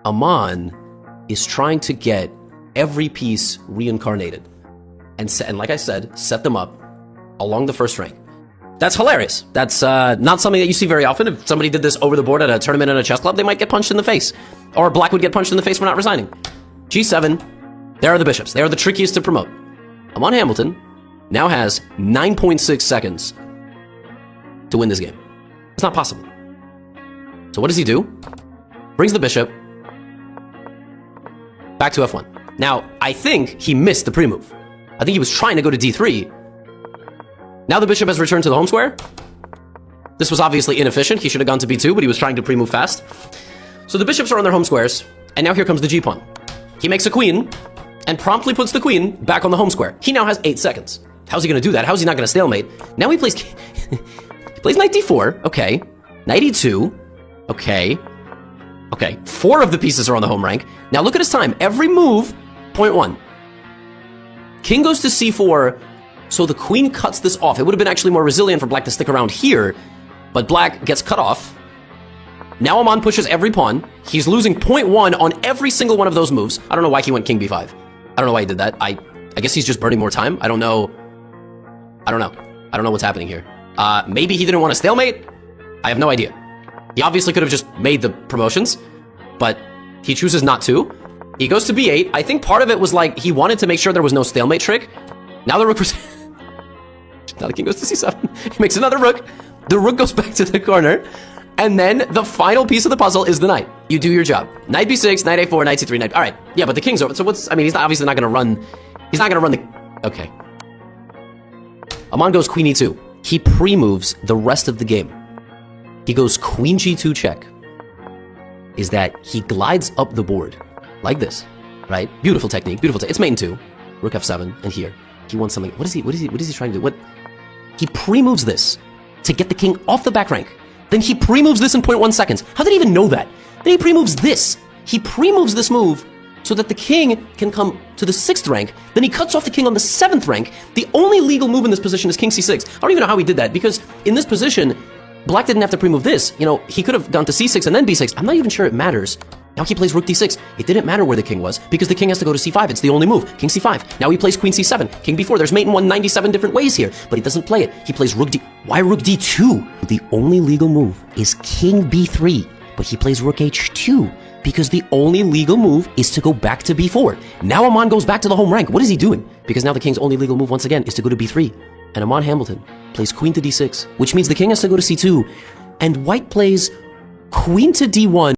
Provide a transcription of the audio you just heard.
AMAN is trying to get every piece reincarnated. And like I said, set them up along the first rank. That's hilarious. That's not something that you see very often. If somebody did this over the board at a tournament in a chess club, they might get punched in the face. Or black would get punched in the face for not resigning. G7, there are the bishops. They are the trickiest to promote. AMAN Hambleton now has 9.6 seconds to win this game. It's not possible. So what does he do? Brings the bishop back to f1. Now, I think he missed the pre-move. I think he was trying to go to d3. Now the bishop has returned to the home square. This was obviously inefficient. He should have gone to b2, but he was trying to pre-move fast. So the bishops are on their home squares, and now here comes the g-pawn. He makes a queen, and promptly puts the queen back on the home square. He now has 8 seconds. How's he going to do that? How's he not going to stalemate? Now he plays... he plays knight d4. Okay. Knight e2. Okay. Okay. 4 of the pieces are on the home rank. Now look at his time. Every move, 0.1. King goes to c4, so the queen cuts this off. It would have been actually more resilient for black to stick around here, but black gets cut off. Now AMAN pushes every pawn. He's losing 0.1 on every single one of those moves. I don't know why he went king b5. I don't know why he did that. I guess he's just burning more time. I don't know. I don't know what's happening here. Maybe he didn't want to stalemate? I have no idea. He obviously could have just made the promotions, but he chooses not to. He goes to b8. I think part of it was like he wanted to make sure there was no stalemate trick. Now the rook was... now the king goes to c7. He makes another rook. The rook goes back to the corner. And then the final piece of the puzzle is the knight. You do your job. Knight b6, knight a4, knight c3, knight... All right. Yeah, but the king's over. So what's... I mean, he's obviously not going to run... He's not going to run the... Okay. AMAN goes queen e2. He pre-moves the rest of the game. He goes queen g2 check. Is that he glides up the board like this, right? Beautiful technique. Beautiful. It's mate in 2. Rook f7, and here he wants something. What is he trying to do? He pre-moves this to get the king off the back rank. Then he pre-moves this in 0.1 seconds. How did he even know that? Then he pre-moves this. He pre-moves this move so that the king can come to the 6th rank. Then he cuts off the king on the 7th rank. The only legal move in this position is king c6. I don't even know how he did that, because in this position, black didn't have to pre-move this. You know, he could have gone to c6 and then b6. I'm not even sure it matters. Now he plays rook d6. It didn't matter where the king was, because the king has to go to c5. It's the only move. King c5. Now he plays queen c7. King b4. There's mate in 197 different ways here, but he doesn't play it. He plays rook d... Why rook d2? The only legal move is king b3, but he plays rook h2, because the only legal move is to go back to b4. Now AMAN goes back to the home rank. What is he doing? Because now the king's only legal move, once again, is to go to b3. And AMAN Hambleton plays queen to d6, which means the king has to go to c2. And white plays queen to d1.